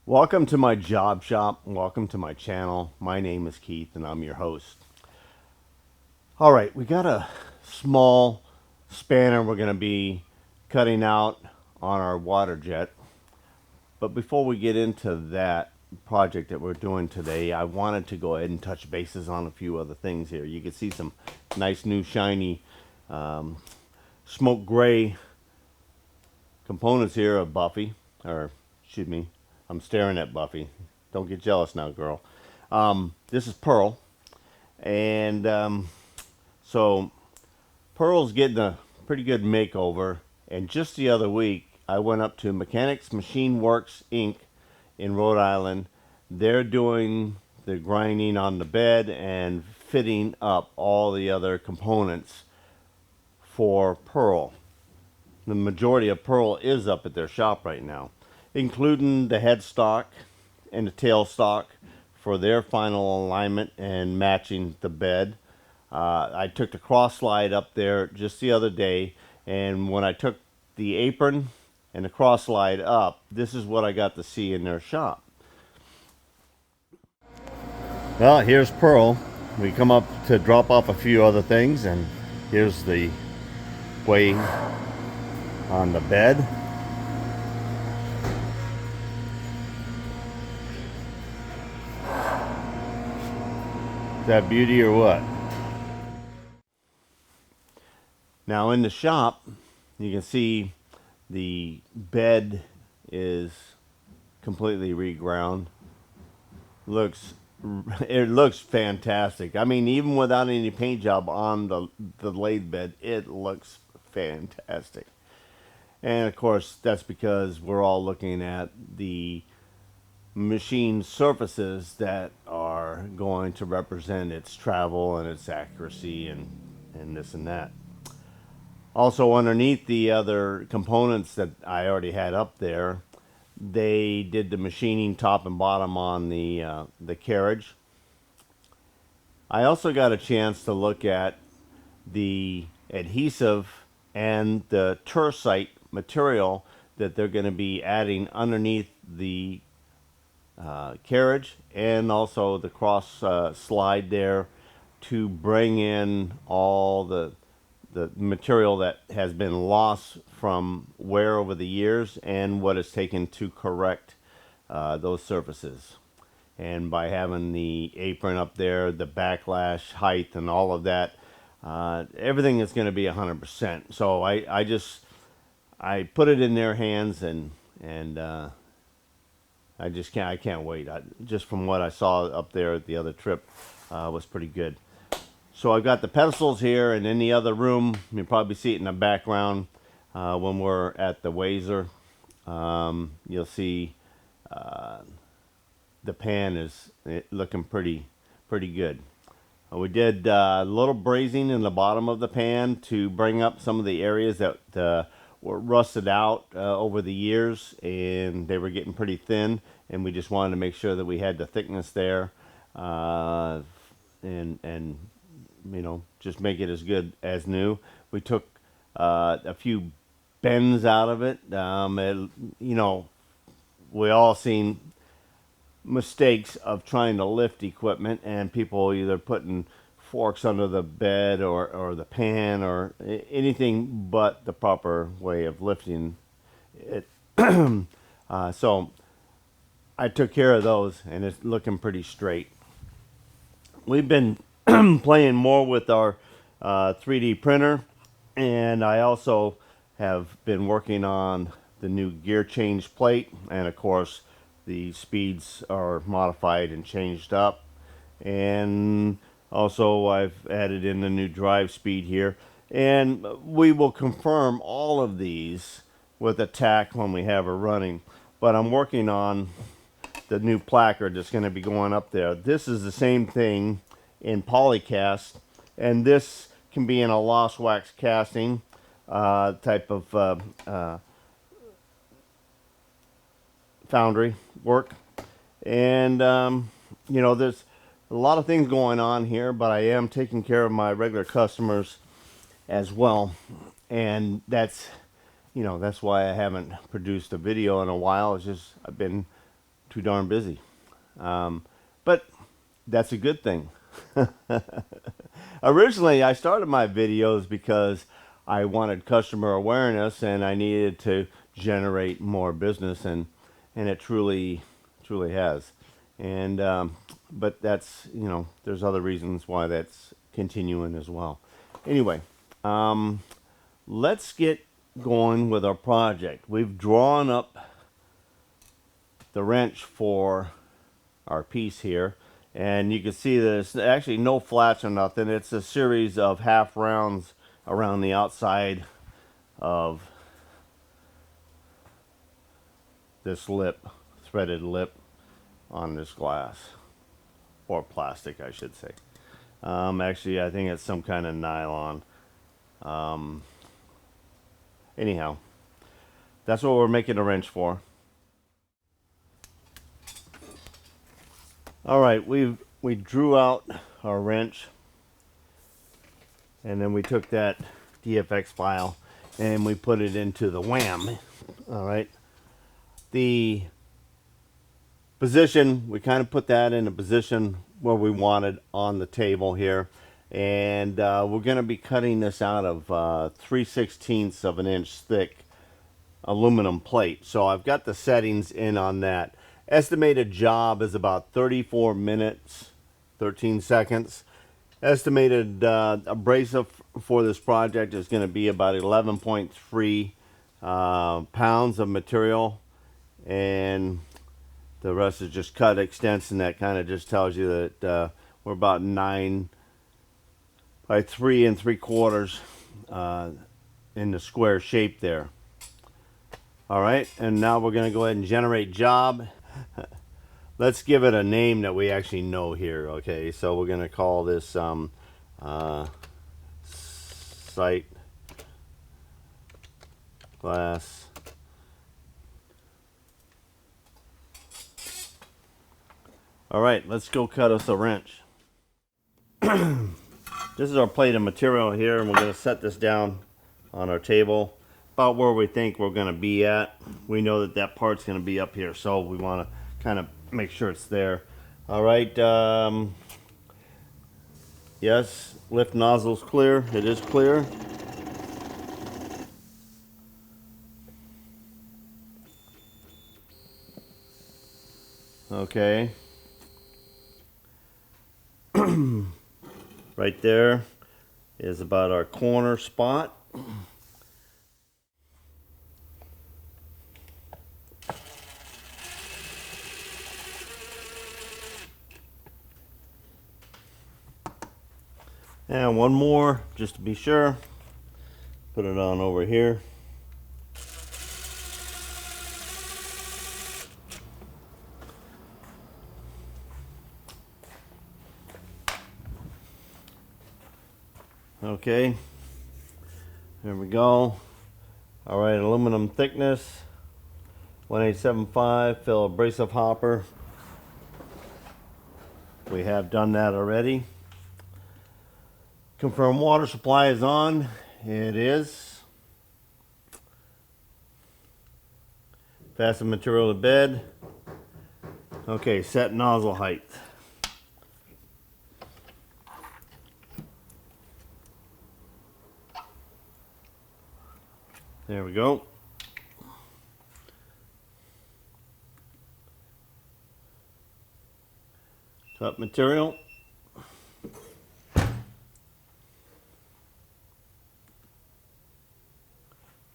Welcome to my job shop. Welcome to my channel. My name is Keith and I'm your host. All right, we got a small spanner we're going to be cutting out on our Waterjet. But before we get into that project that we're doing today, I wanted to go ahead and touch bases on a few other things here. You can see some nice new shiny smoke gray components here of Buffy, or excuse me, I'm staring at Buffy. Don't get jealous now, girl. This is Pearl. And so Pearl's getting a pretty good makeover. And just the other week, I went up to Mechanics Machine Works, Inc. in Rhode Island. They're doing the grinding on the bed and fitting up all the other components for Pearl. The majority of Pearl is up at their shop right now, including the headstock and the tailstock for their final alignment and matching the bed. I took the cross slide up there just the other day, and when I took the apron and the cross slide up, this is what I got to see in their shop. Well, here's Pearl. We come up to drop off a few other things, and here's the way on the bed. Is that beauty or what? Now in the shop, you can see the bed is completely reground. It looks fantastic. I mean, even without any paint job on the lathe bed, it looks fantastic. And of course, that's because we're all looking at the machine surfaces that are going to represent its travel and its accuracy and this and that. Also, underneath the other components that I already had up there, they did the machining top and bottom on the carriage. I also got a chance to look at the adhesive and the tercite material that they're going to be adding underneath the carriage and also the cross slide there to bring in all the material that has been lost from wear over the years and what is taken to correct those surfaces. And by having the apron up there, the backlash height and all of that, everything is going to be 100%. So I put it in their hands, and I can't wait. Just from what I saw up there at the other trip, was pretty good. So I've got the pedestals here, and in the other room, you'll probably see it in the background when we're at the WAZER. You'll see the pan is looking pretty good. We did a little brazing in the bottom of the pan to bring up some of the areas that were rusted out over the years, and they were getting pretty thin, and we just wanted to make sure that we had the thickness there, and you know, just make it as good as new. We took a few bends out of it. You know, we all seen mistakes of trying to lift equipment, and people either putting forks under the bed or the pan or anything but the proper way of lifting it. So I took care of those, and it's looking pretty straight. We've been playing more with our 3D printer, and I also have been working on the new gear change plate, and of course the speeds are modified and changed up, and Also, I've added in the new drive speed here, and we will confirm all of these with a tack when we have her running. But I'm working on the new placard that's going to be going up there. This is the same thing in polycast, and this can be in a lost wax casting type of foundry work. And you know, there's a lot of things going on here, but I am taking care of my regular customers as well, and that's, you know, that's why I haven't produced a video in a while. It's just I've been too darn busy, but that's a good thing. Originally, I started my videos because I wanted customer awareness and I needed to generate more business, and it truly has. And but that's, you know, there's other reasons why that's continuing as well. Anyway, let's get going with our project. We've drawn up the wrench for our piece here, and you can see there's actually no flats or nothing. It's a series of half rounds around the outside of this lip, threaded lip on this glass, or plastic I should say. Actually I think it's some kind of nylon. Anyhow, that's what we're making a wrench for. Alright, we drew out our wrench, and then we took that DFX file and we put it into the WAM. Alright, the position, we kind of put that in a position where we wanted on the table here, and we're going to be cutting this out of 3/16 of an inch thick aluminum plate. So I've got the settings in on that. Estimated job is about 34 minutes 13 seconds. Estimated abrasive for this project is going to be about 11.3 pounds of material, and the rest is just cut extents, and that kind of just tells you that we're about 9 by 3 3/4 in the square shape there. All right, and now we're going to go ahead and generate job. Let's give it a name that we actually know here. Okay, so we're going to call this sight glass. All right, let's go cut us a wrench. This is our plate of material here, and we're going to set this down on our table about where we think we're going to be at. We know that that part's going to be up here, so we want to kind of make sure it's there. All right, yes, lift nozzle's clear. It is clear. Okay. Right there is about our corner spot. And one more, just to be sure. Put it on over here. Okay, there we go. All right, aluminum thickness, 1875, fill abrasive hopper. We have done that already. Confirm water supply is on. It is. Fasten material to bed. Okay, set nozzle height. There we go. Top material.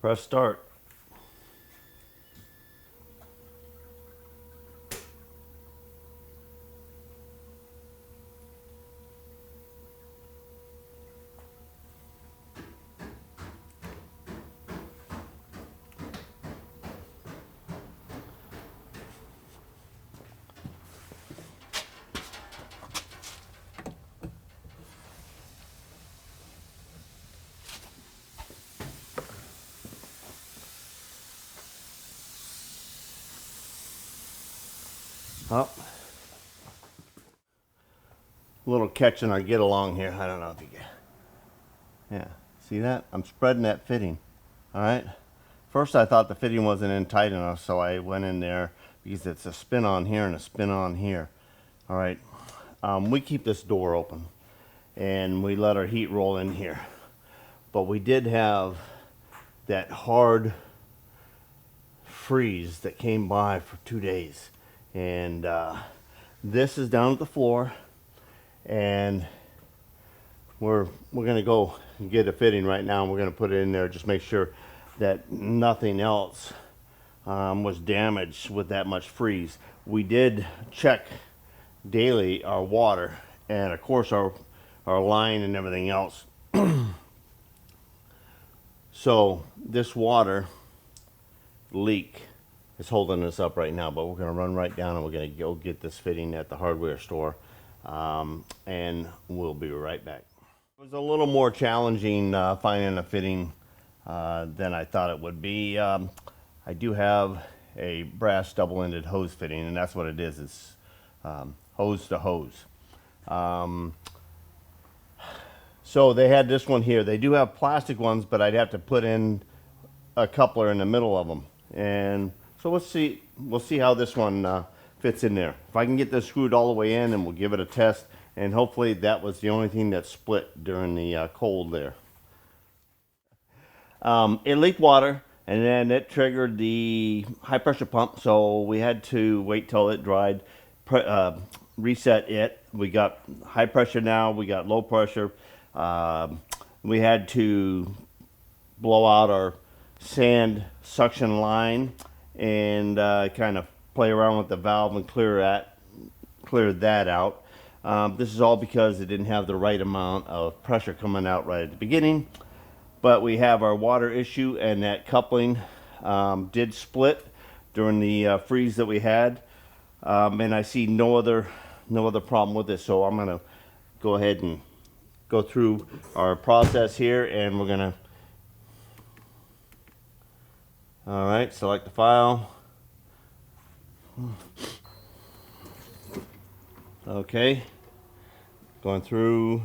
Press start. Oh, a little catch in our get along here. I don't know if you get. Yeah, see that? I'm spreading that fitting. All right. First I thought the fitting wasn't in tight enough, so I went in there because it's a spin on here and a spin on here. All right. We keep this door open and we let our heat roll in here. But we did have that hard freeze that came by for 2 days. And this is down at the floor, and we're gonna go get a fitting right now, and we're gonna put it in there, just make sure that nothing else was damaged with that much freeze. We did check daily our water and of course our line and everything else. So this water leak is holding us up right now, but we're going to run right down and we're going to go get this fitting at the hardware store, and we'll be right back. It was a little more challenging finding a fitting than I thought it would be. I do have a brass double-ended hose fitting, and that's what it is. It's hose to hose. So they had this one here. They do have plastic ones, but I'd have to put in a coupler in the middle of them. And so we'll see how this one fits in there. If I can get this screwed all the way in, and we'll give it a test. And hopefully that was the only thing that split during the cold there. It leaked water, and then it triggered the high pressure pump. So we had to wait till it dried, reset it. We got high pressure now. We got low pressure. We had to blow out our sand suction line and kind of play around with the valve and clear that out. This is all because it didn't have the right amount of pressure coming out right at the beginning. But we have our water issue, and that coupling did split during the freeze that we had, and I see no other problem with this. So I'm gonna go ahead and go through our process here, and we're gonna, all right, select the file. Okay, going through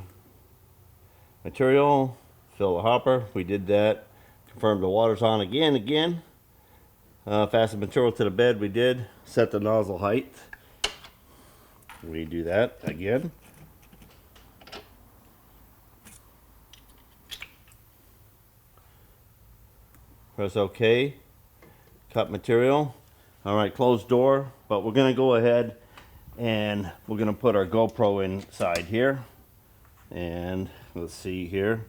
material, fill the hopper. We did that. Confirm the water's on again. Fasten material to the bed. We did. Set the nozzle height. We do that again. Press OK. Cut material. All right, closed door. But we're going to go ahead and we're going to put our GoPro inside here. And let's see here.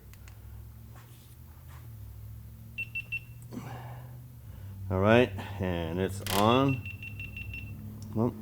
All right, and it's on. Oh.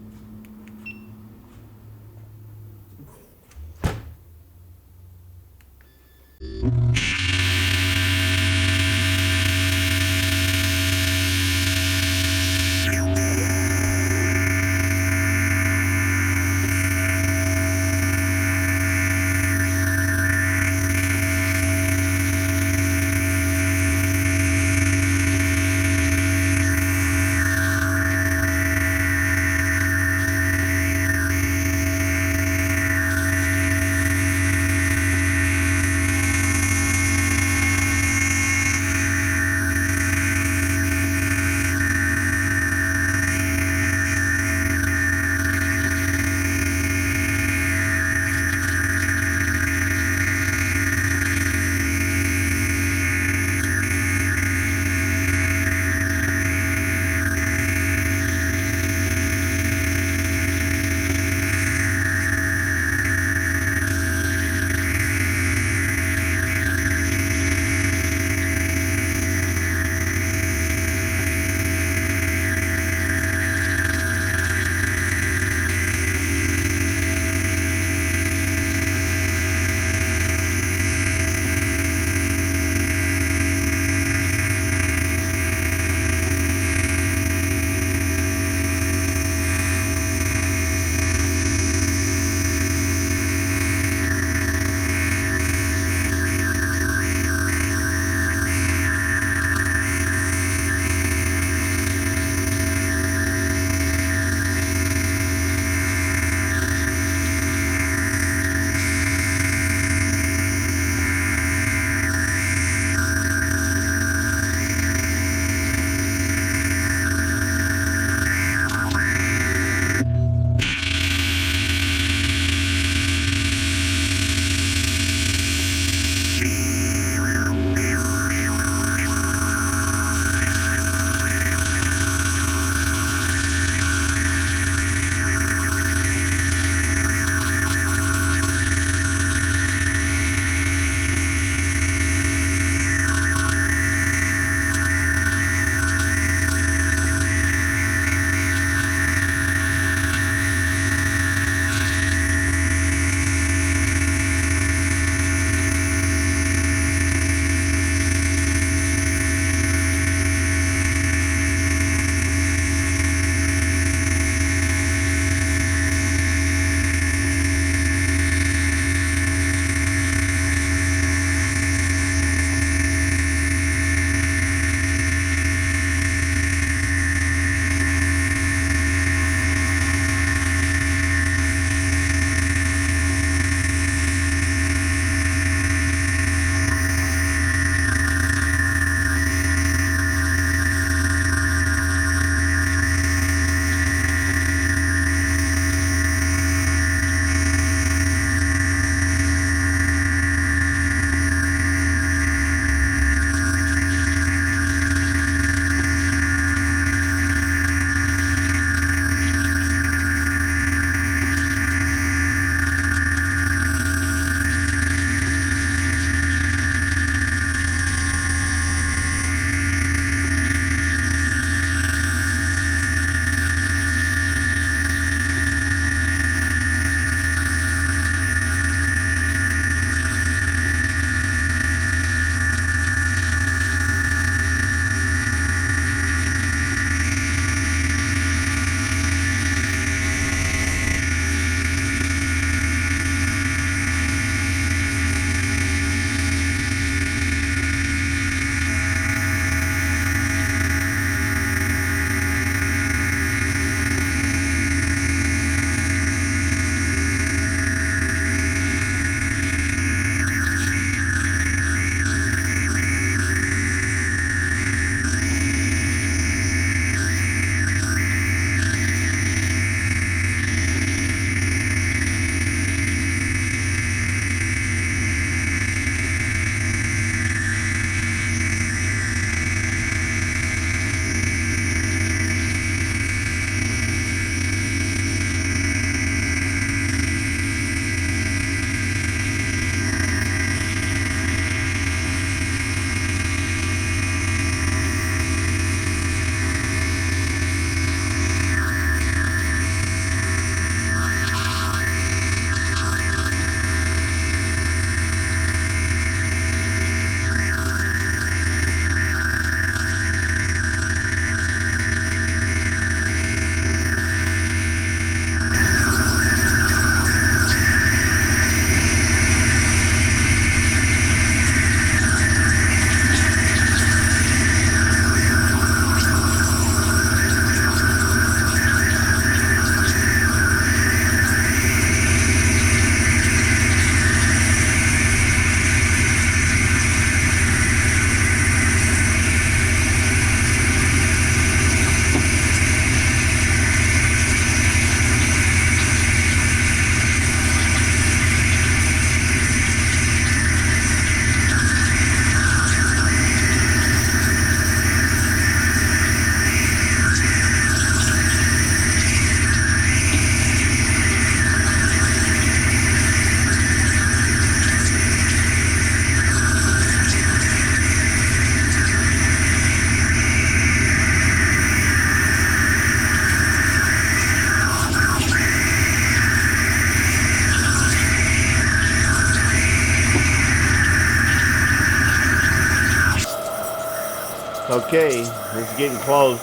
Okay, it's getting close.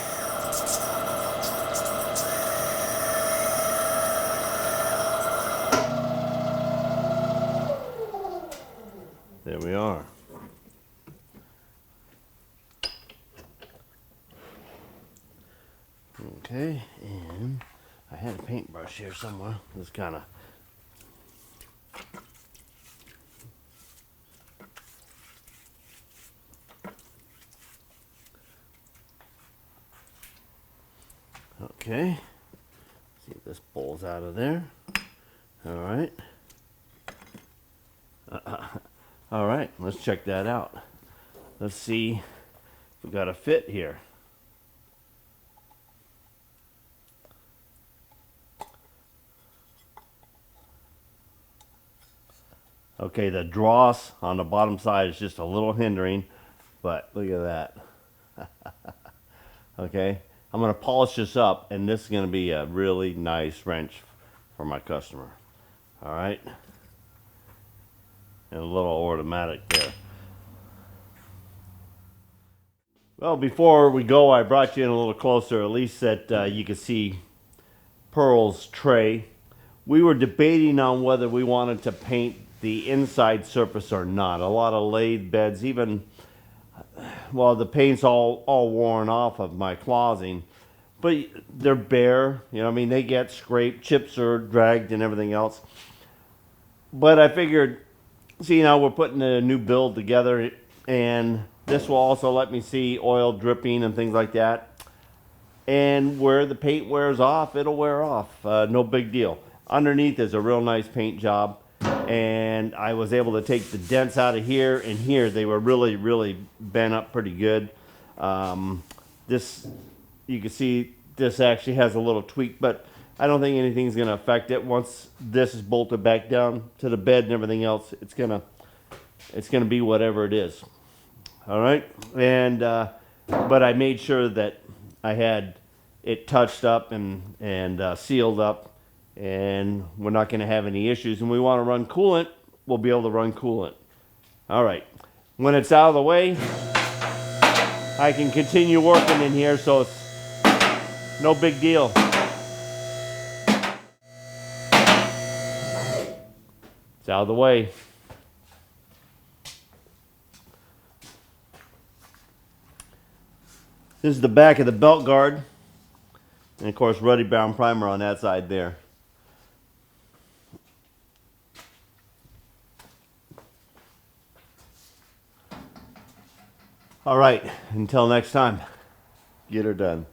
There we are. Okay, and I had a paintbrush here somewhere. Just kind of. Okay. See if this pulls out of there. All right. All right, let's check that out. Let's see if we got a fit here. Okay, the dross on the bottom side is just a little hindering, but look at that. Okay, I'm going to polish this up, and this is going to be a really nice wrench for my customer. All right, and a little automatic there. Well, before we go, I brought you in a little closer, at least that you can see Pearl's tray. We were debating on whether we wanted to paint the inside surface or not. A lot of lathe beds, even, well, the paint's all worn off of my closing, but they're bare. You know, I mean, they get scraped, chips are dragged and everything else. But I figured, see, now we're putting a new build together, and this will also let me see oil dripping and things like that. And where the paint wears off, it'll wear off. No big deal. Underneath is a real nice paint job. And I was able to take the dents out of here and here. They were really, really bent up pretty good. This, you can see this actually has a little tweak, but I don't think anything's going to affect it. Once this is bolted back down to the bed and everything else, it's gonna be whatever it is. All right. And but I made sure that I had it touched up and sealed up, and we're not going to have any issues. And we want to run coolant, we'll be able to run coolant. All right. When it's out of the way, I can continue working in here, so it's no big deal. It's out of the way. This is the back of the belt guard. And of course, ruddy brown primer on that side there. All right, until next time, get her done.